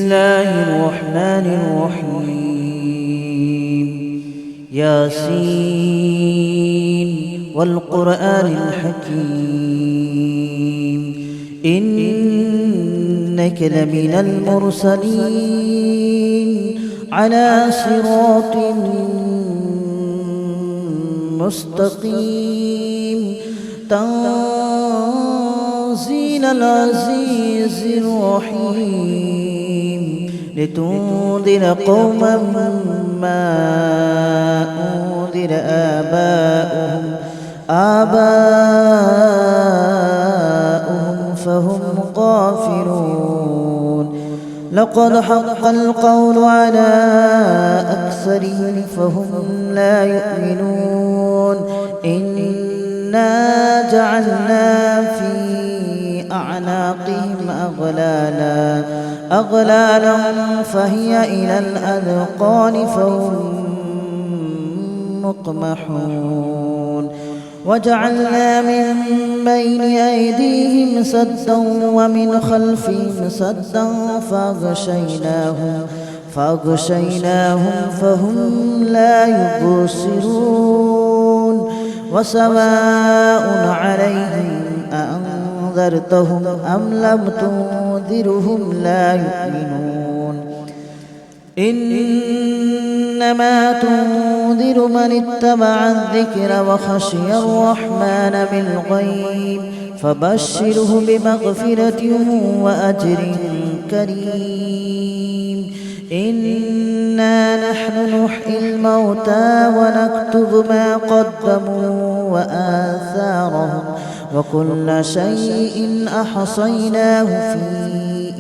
الله الرحمن الرحيم. ياسين والقرآن الحكيم إنك لمن المرسلين على صراط مستقيم تنزيل العزيز الرحيم لتنذر قوما ما أنذر آباؤهم فهم غافلون. لقد حق القول على أكثرهم فهم لا يؤمنون. إنا جعلنا في أعناقهم أغلالا فهي إلى الأذقان فهم مقمحون. وجعلنا من بين أيديهم سدا ومن خلفهم سدا فأغشيناهم فهم لا يبصرون. وسواء عليهم أأنذرتهم أم لم تنذرهم لا يؤمنون. إنما تنذر من اتبع الذكر وخشي الرحمن بالغيب فبشره بمغفرة وأجر كريم. إنا نحن نحيي الموتى ونكتب ما قدموا وآثارهم وكل شيء أحصيناه في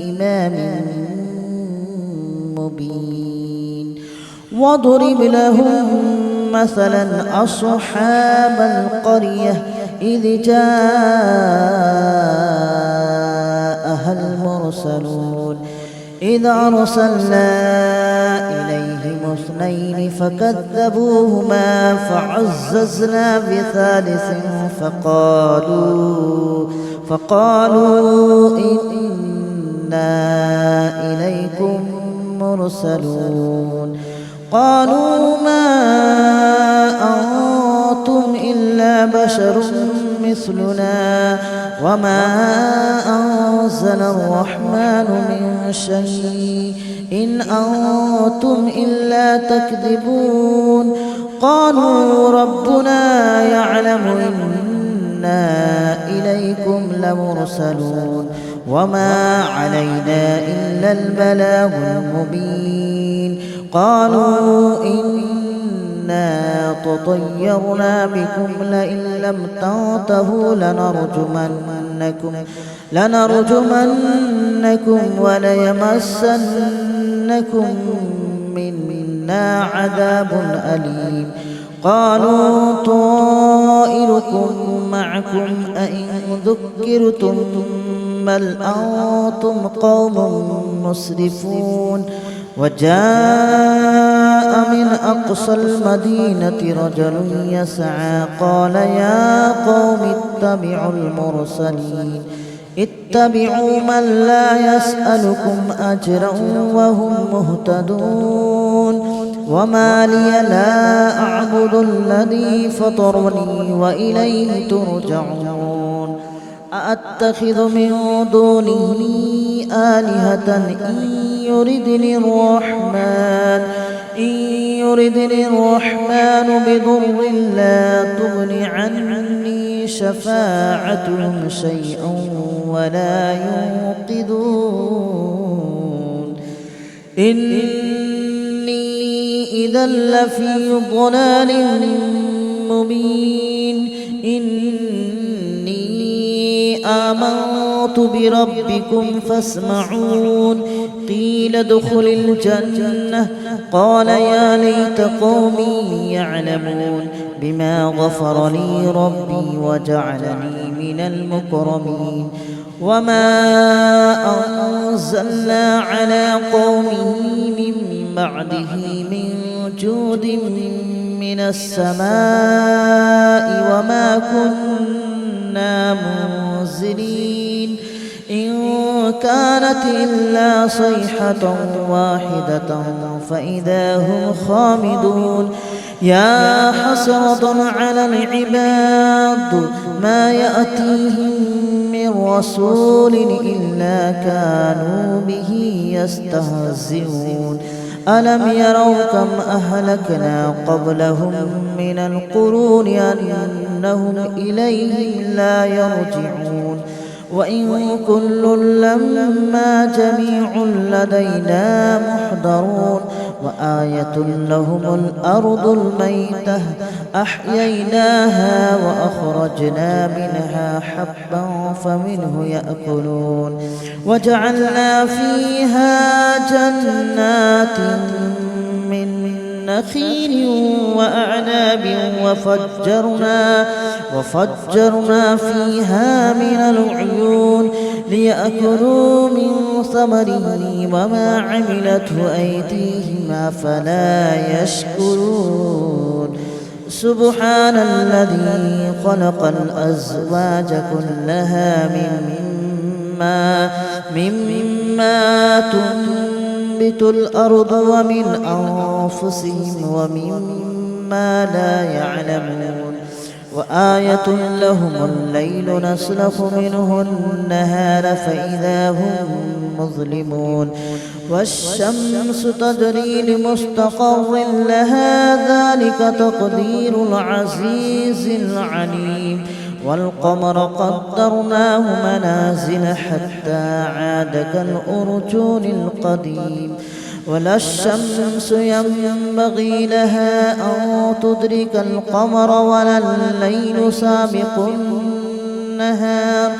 إمام مبين. واضرب لهم مثلا أصحاب القرية إذ جاءها المرسلون إذ أرسلنا إليهم اثنين فكذبوهما فعززنا بثالث فقالوا إنا إليكم مرسلون. قالوا ما أنتم إلا بشر مثلنا وما أنزل الرحمن من شيء إن أنتم إلا تكذبون. قالوا ربنا يعلم إنا إليكم لمرسلون وما علينا إلا البلاغ المبين. قالوا إنا تطيرنا بكم لئن لم تنتهوا لنرجمنكم وليمسنكم منا عذاب أليم. قالوا طائركم معكم أئن ذكرتم بل أنتم قوم مسرفون. وجاء من أقصى المدينة رجل يسعى قال يا قوم اتبعوا من لا يسألكم أجرا وهم مهتدون. وما لي لا أعبد الذي فطرني وإليه ترجعون. أأتخذ من دونه آلهة إن يردني الرحمن بضر لا تغن عني شفاعتهم شيئا ولا ينقذون. إني إذا لفي ضلال مبين. إني آمنت بربكم فاسمعون. قيل ادخل الجنة قال يا ليت قومي يعلمون بما غفر لي ربي وجعلني من المكرمين. وما أنزلنا على قومه من بعده من جود من السماء وما كنا منزلين. إن كانت إلا صيحة واحدة فإذا هم خامدون يا حسرة على العباد ما يأتيهم من رسول إلا كانوا به يستهزئون ألم يروا كم أهلكنا قبلهم من القرون أنهم إليهم لا يرجعون وإن كل لما جميع لدينا محضرون وآية لهم الأرض الميتة أحييناها وأخرجنا منها حبا فمنه يأكلون وجعلنا فيها جنات من نخيل وأعناب وفجرنا فيها من العيون ليأكلوا من ثمره وما عملته أيديهم أفلا يشكرون سبحان الذي خلق الأزواج كلها مما تنبت الأرض ومن أنفسهم ومما لا يعلمون وآية لهم الليل نسلخ منه النهار فإذا هم مظلمون والشمس تجري لمستقر لها ذلك تقدير العزيز العليم والقمر قدرناه منازل حتى عاد كالأرجون القديم ولا الشمس ينبغي لها أن تدرك القمر ولا الليل سابق النهار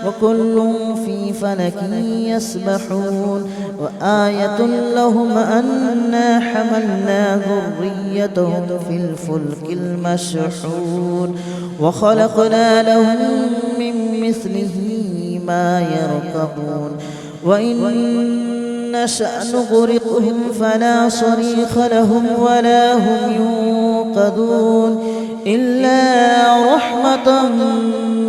وكل في فلك يسبحون وآية لهم أنا حملنا ذريتهم في الفلك المشحون وخلقنا لهم من مثله ما يركبون وإن نشأ نغرقهم فلا صريخ لهم ولا هم ينقذون إلا رحمة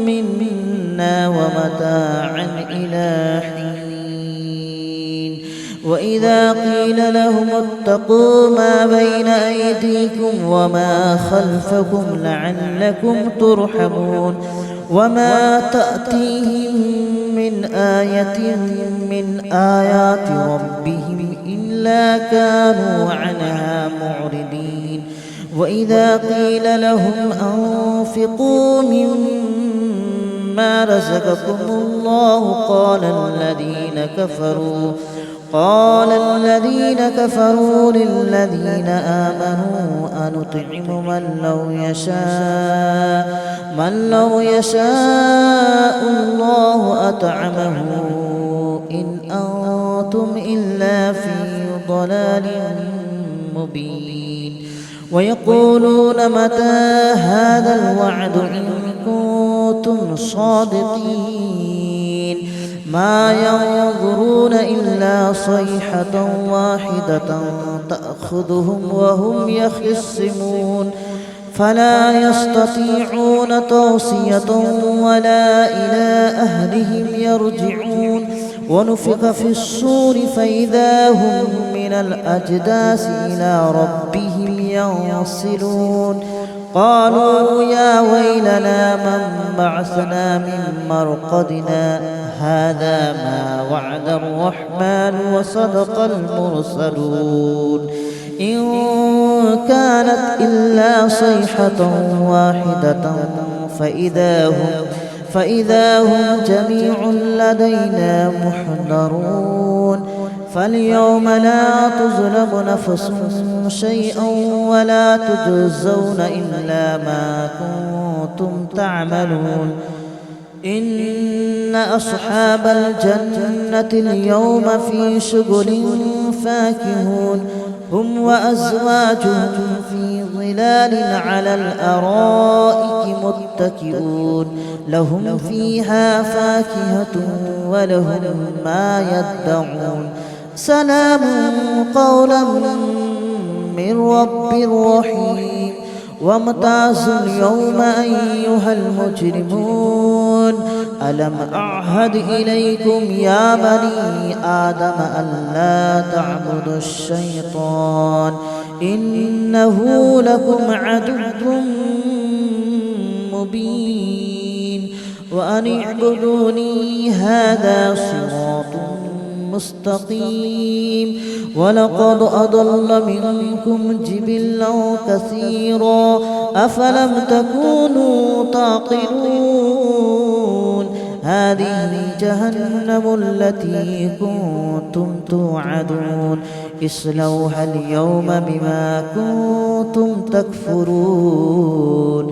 منا ومتاعا إلى حين وإذا قيل لهم اتقوا ما بين أيديكم وما خلفكم لعلكم ترحمون وما تأتيهم من آية من آيات ربهم إلا كانوا عنها معرضين وإذا قيل لهم أنفقوا مما رزقكم الله قال الذين كفروا للذين آمنوا أنطعم من لو يشاء الله أطعمه إن أنتم إلا في ضلال مبين ويقولون متى هذا الوعد إن كنتم صادقين ما ينظرون إلا صيحة واحدة تأخذهم وهم يخصمون فلا يستطيعون توصية ولا إلى أهلهم يرجعون ونفخ في الصور فإذا هم من الأجداث إلى ربهم ينسلون قالوا يا ويلنا من بعثنا من مرقدنا هذا ما وعد الرحمن وصدق المرسلون إن كانت إلا صيحة واحدة فإذا هم جميع لدينا محضرون فاليوم لا تظلم نفس شيئا ولا تجزون إلا ما كنتم تعملون إن أصحاب الجنة اليوم في شغل فاكهون هم وأزواجهم في ظلال على الأرائك متكئون لهم فيها فاكهة ولهم ما يدعون سلام قولا من رب رحيم وامتازوا اليوم أيها المجرمون ألم أعهد إليكم يا بني آدم ألا تعبدوا الشيطان إنه لكم عدو مبين وأن اعبدوني هذا صراط مستقيم ولقد أضل منكم جبلا كثيرا أفلم تكونوا تعقلون هذه جهنم التي كنتم توعدون اصلوها اليوم بما كنتم تكفرون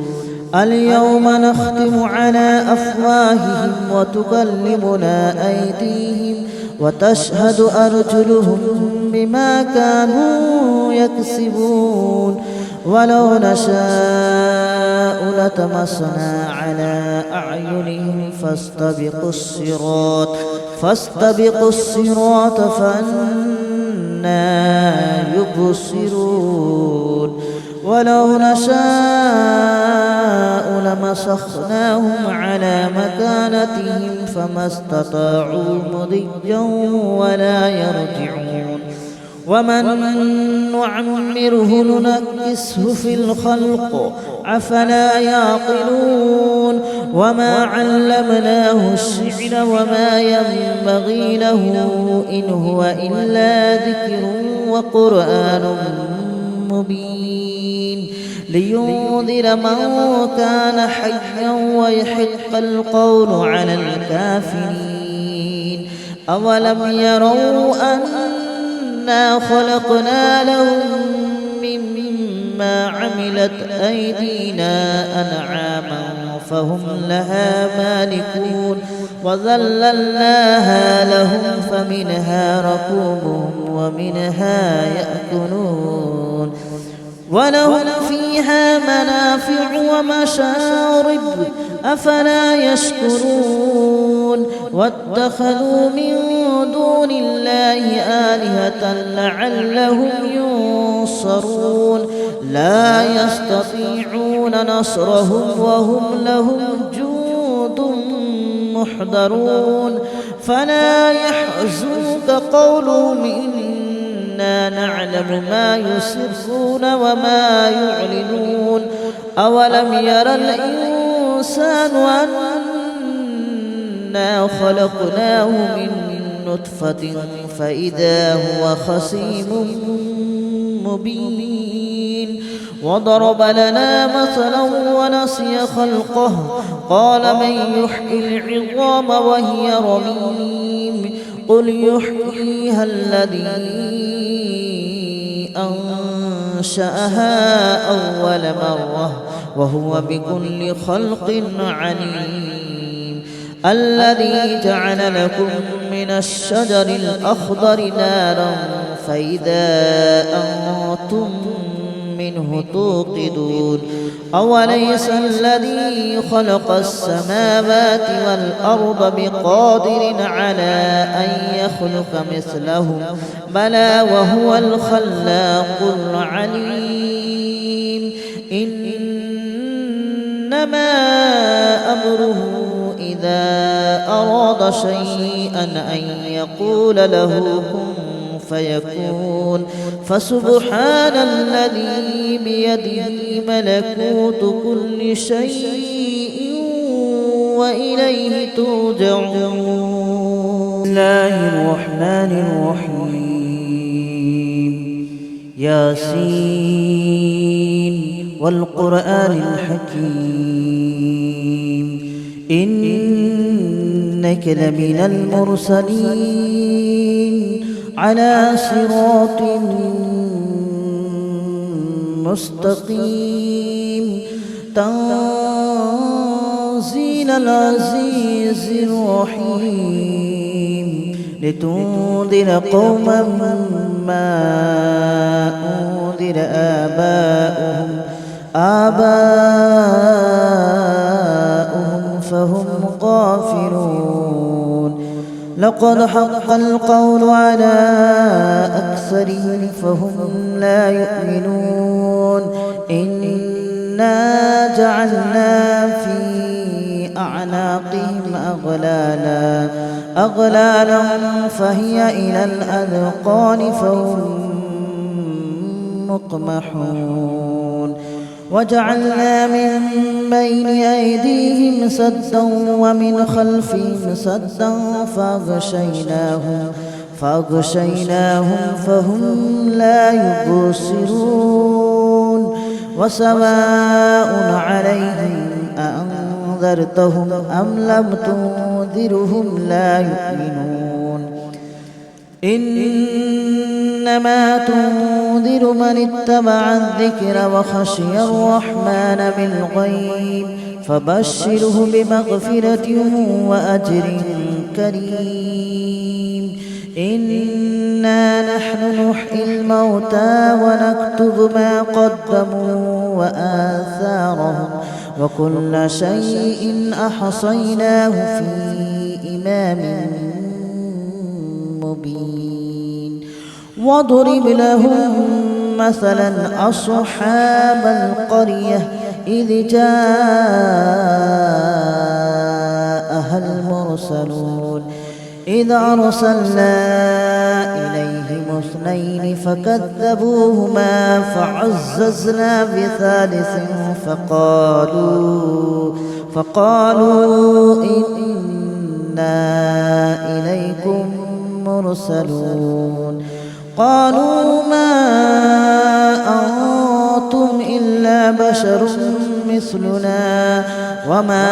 اليوم نختم على أفواههم وتكلمنا أيديهم وتشهد أرجلهم بما كانوا يكسبون ولو نشاء لطمسنا على أعينهم فاستبقوا الصراط فأنى يبصرون ولو نشاء لمسخناهم على مكانتهم فما استطاعوا مضيا ولا يرجعون ومن نعمره ننكسه في الخلق أفلا يعقلون وما علمناه الشعر وما ينبغي له إن هو إلا ذكر وقرآن مبين لينذر من كان حيا ويحق القول على الكافرين أولم يروا أنا خلقنا لهم مما عملت أيدينا أنعاما فهم لها مالكون وذللناها لهم فمنها ركوبهم ومنها يأكلون ولهم فيها منافع ومشارب أفلا يشكرون واتخذوا من دون الله آلهة لعلهم ينصرون لا يستطيعون نصرهم وهم لهم جند محضرون فلا يحزنك قولهم إنا نعلم ما يسرون وما يعلنون أولم ير الإنسان أنا خلقناه من نطفة فإذا هو خصيم مبين وضرب لنا مثلا ونسي خلقه قال من يحيي العظام وهي رميم قل يحييها الذي أنشأها أول مرة وهو بكل خلق عليم الذي جعل لكم من الشجر الأخضر نارا فإذا أنتم منه توقدون أوليس الذي خلق السماوات والأرض بقادر على أن يخلق مثلهم بلى وهو الخلاق العليم إنما أمره إذا أراد شيئا أن يقول له كن فيكون فسبحان الذي بيده ملكوت كل شيء وإليه ترجعون. بسم الله الرحمن الرحيم ياسين والقرآن الحكيم إنك لمن المرسلين على صراط مستقيم تنزيل العزيز الرحيم لتنذر قوما ما أنذر آباؤهم فهم غافلون لقد حق القول على أكثرهم فهم لا يؤمنون إنا جعلنا في أعناقهم أغلالا فهي إلى الأذقان فهم مقمحون وجعلنا من بين أيديهم سدا ومن خلفهم سدا فأغشيناهم فهم لا يبصرون وسواء عليهم أأنذرتهم أم لم تنذرهم لا يؤمنون إنما تنذر من اتبع الذكر وخشي الرحمن بالغيب فبشره بمغفرة وأجر كريم إنا نحن نحيي الموتى ونكتب ما قدموا وآثارهم وكل شيء أحصيناه في إمام مبين واضرب لهم مثلا أصحاب القرية إذ جاءها المرسلون إذ أرسلنا إليهم اثنين فكذبوهما فعززنا بثالث فقالوا إنا إليكم مرسلون قالوا ما أنتم إلا بشر مثلنا وما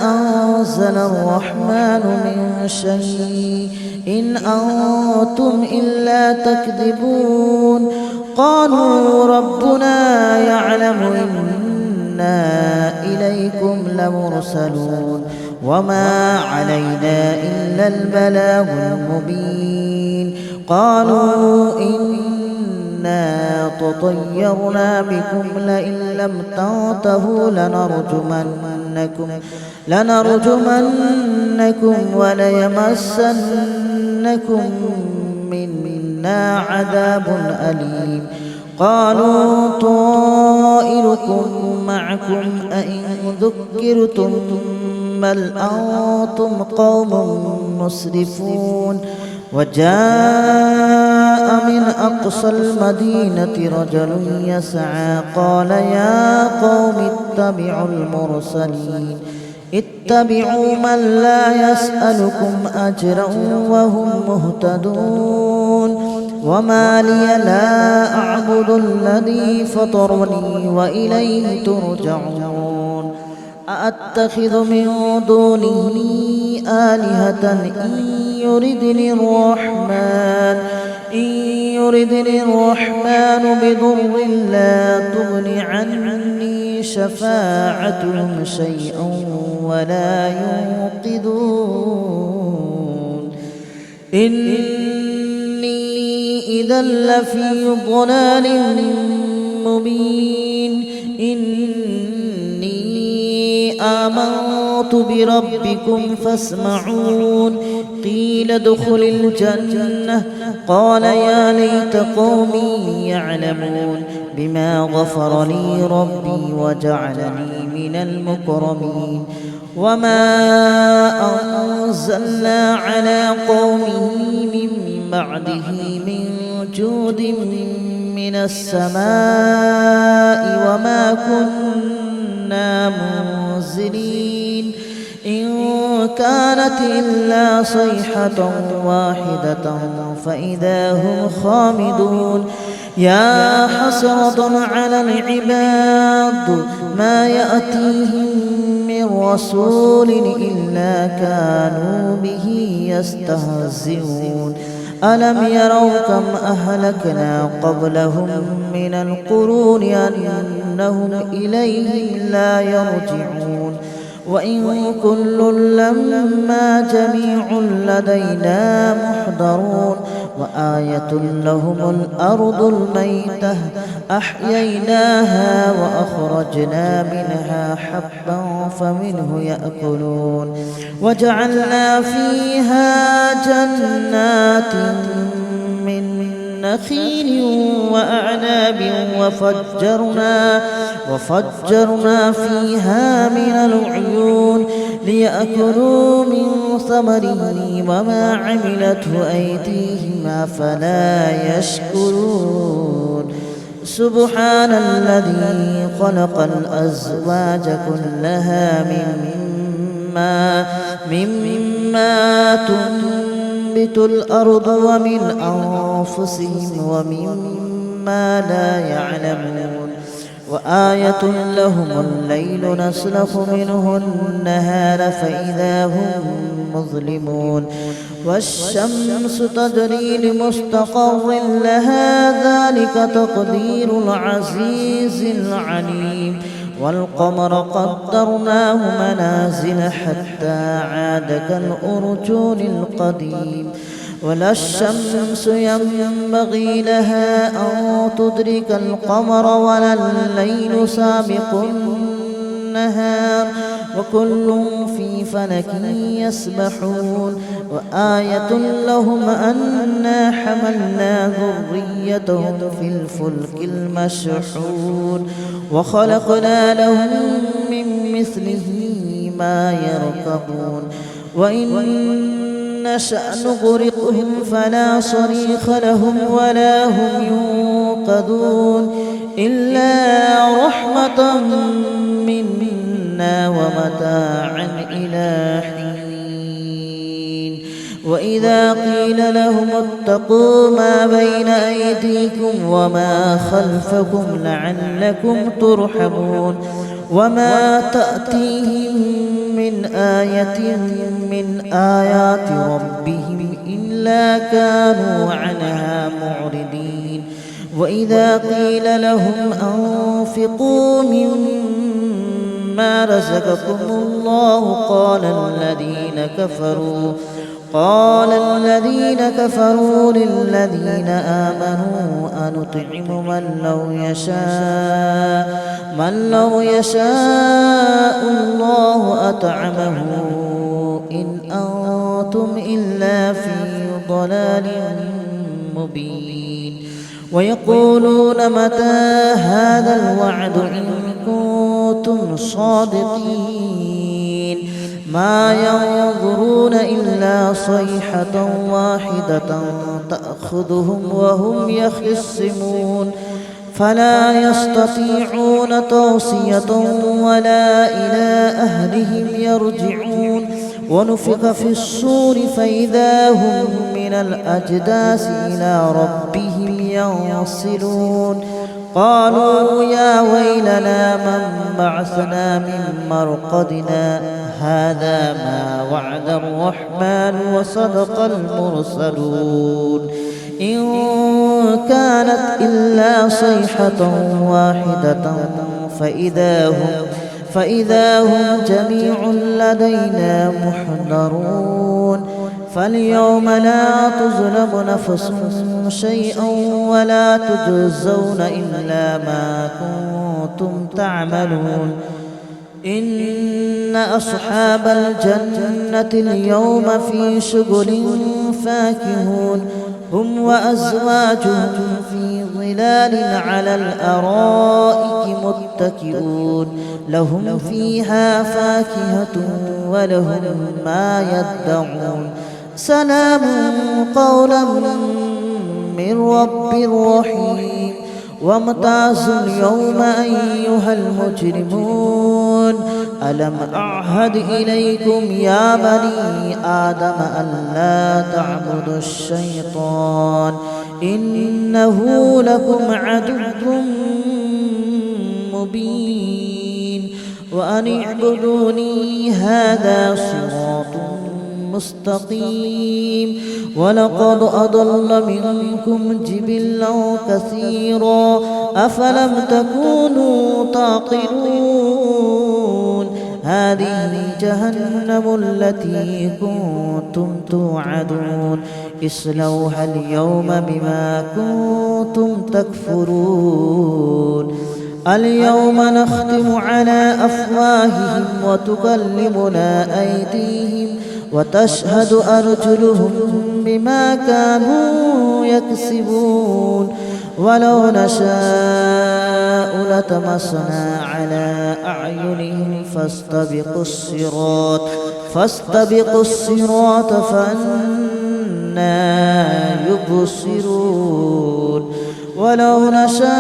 أنزل الرحمن من شيء إن أنتم إلا تكذبون قالوا ربنا يعلم إنا إليكم لمرسلون وما علينا إلا البلاغ المبين قالوا إنا تطيرنا بكم لئن لم تنتهوا لنرجمنكم وليمسنكم منا عذاب أليم قالوا طائركم معكم أئن ذكرتم بل أنتم قوم مسرفون وجاء من أقصى المدينة رجل يسعى قال يا قوم اتبعوا من لا يسألكم أجرا وهم مهتدون وما لي لا أعبد الذي فطرني وإليه ترجعون أأتخذ من دونه آلهة إن يردني الرحمن بضر لا تغن عني شفاعتهم شيئا ولا ينقذون إني إذا لفي ضلال مبين آمنت بربكم فاسمعون قيل ادخل الجنة قال يا ليت قومي يعلمون بما غفر لي ربي وجعلني من المكرمين وما أنزلنا على قومه من بعده من جود من السماء وما كنا منزلين إن كانت إلا صيحة واحدة فإذا هم خامدون يا حسرة على العباد ما يأتيهم من رسول إلا كانوا به يستهزئون ألم يروا كم أهلكنا قبلهم من القرون أنهم إليهم لا يرجعون وإن كل لما جميع لدينا محضرون وآية لهم الأرض الميتة أحييناها وأخرجنا منها حبا فمنه يأكلون وجعلنا فيها جنات من نخيل وأعناب وفجرنا فيها من العيون ليأكلوا من ثمره وما عملته أيديهم أفلا يشكرون سبحان الذي خلق الأزواج كلها مما تنبت الأرض ومن أنفسهم ومما لا يعلمون وآية لهم الليل نسلخ منه النهار فإذا هم مظلمون والشمس تجري لمستقر لها ذلك تقدير العزيز العليم والقمر قدرناه منازل حتى عاد كالأرجون القديم ولا الشمس ينبغي لها أن تدرك القمر ولا الليل سابق النهار وكل في فلك يسبحون وآية لهم أنا حملنا ذريتهم في الفلك المشحون وخلقنا لهم من مثله ما يركبون وإن نشأ نغرقهم فلا صريخ لهم ولا هم ينقذون إلا رحمة منا ومتاعا إلى حين وإذا قيل لهم اتقوا ما بين أيديكم وما خلفكم لعلكم ترحمون وما تأتيهم من آية من آيات ربهم إلا كانوا عنها معرضين وإذا قيل لهم أنفقوا مما رزقكم الله قال الذين كفروا للذين آمنوا أنطعم من لو يشاء الله أطعمه إن أنتم إلا في ضلال مبين ويقولون متى هذا الوعد إن كنتم صادقين ما ينظرون إلا صيحة واحدة تأخذهم وهم يخصمون فلا يستطيعون توصية ولا إلى أهلهم يرجعون ونفخ في الصور فإذا هم من الأجداث إلى ربهم ينصلون قالوا يا ويلنا من بعثنا من مرقدنا هذا ما وعد الرحمن وصدق المرسلون إن كانت إلا صيحة واحدة فإذا هم جميع لدينا محضرون فاليوم لا تظلم نفس شيئا ولا تجزون إلا ما كنتم تعملون إن أصحاب الجنة اليوم في شغل فاكهون هم وأزواجهم في ظلال على الأرائك متكئون لهم فيها فاكهة ولهم ما يدعون سلام قولا من رب رحيم وامتازوا اليوم أيها المجرمون ألم أعهد إليكم يا بني آدم ألا تعبدوا الشيطان إنه لكم عدو مبين وأن اعبدوني هذا صراط مستقيم ولقد أضل منكم جبلا كثيرا أفلم تكونوا تعقلون هذه جهنم التي كنتم توعدون اصلوها اليوم بما كنتم تكفرون اليوم نختم على أفواههم وتكلمنا أيديهم وتشهد أرجلهم بما كانوا يكسبون ولو نشاء لطمسنا على أعينهم فاستبقوا الصراط فأنى يبصرون ولو نشاء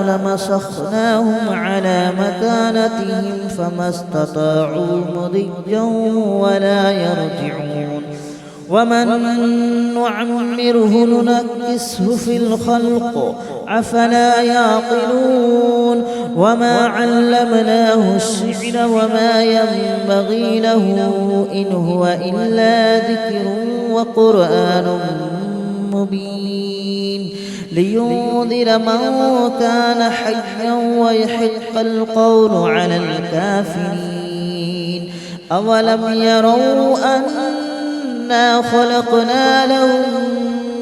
لمسخناهم على مكانتهم فما استطاعوا مضيا ولا يرجعون ومن نعمره ننكسه في الخلق أفلا يعقلون وما علمناه الشعر وما ينبغي له إن هو إلا ذكر وقرآن مبين لينذر من كان حيا ويحق القول على الكافرين أولم يروا أنا خلقنا لهم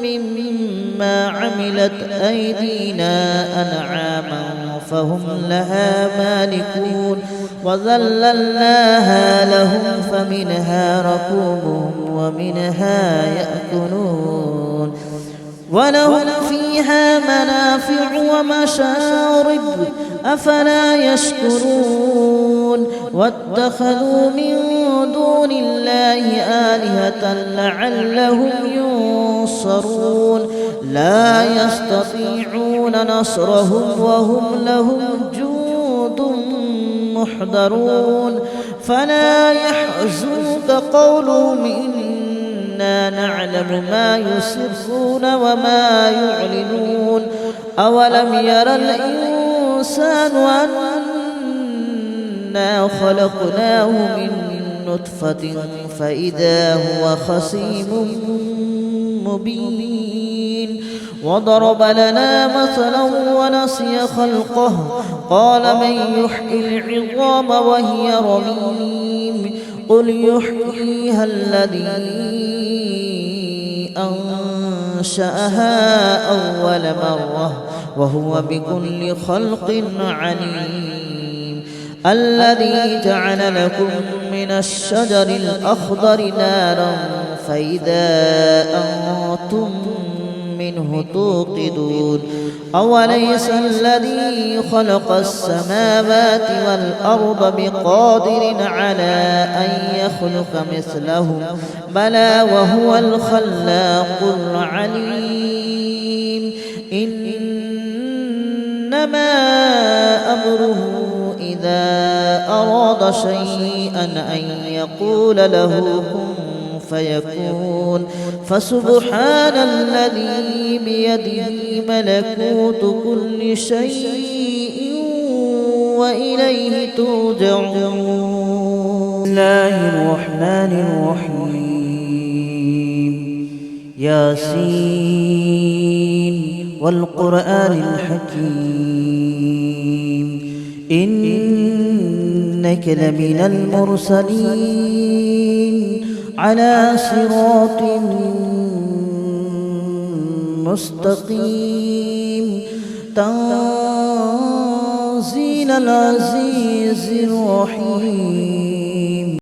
مما عملت أيدينا أنعاما فهم لها مالكون وذللناها لهم فمنها ركوبهم ومنها يأكلون ولهم فيها منافع ومشارب أفلا يشكرون واتخذوا من دون الله آلهة لعلهم ينصرون لا يستطيعون نصرهم وهم لهم جند محضرون فلا يحزنك قولهم إنا نعلم ما يسرون وما يعلنون أولم ير الإنسان أنا خلقناه من نطفة فإذا هو خصيم مبين وضرب لنا مثلا ونسي خلقه قال من يحيي العظام وهي رميم قل يحييها الذي أنشأها أول مرة وهو بكل خلق عليم الذي جعل لكم من الشجر الأخضر نارا فإذا أنتم منه توقدون أوليس الذي خلق السماوات والأرض بقادر على أن يخلق مثلهم بلى وهو الخلاق العليم إنما أمره إذا أراد شيئا أن يقول له كن فيكون فسبحان الذي بيده ملكوت كل شيء وإليه ترجعون. بسم الله الرحمن الرحيم ياسين والقرآن الحكيم إنك لمن المرسلين على صراط مستقيم تنزيل العزيز الرحيم.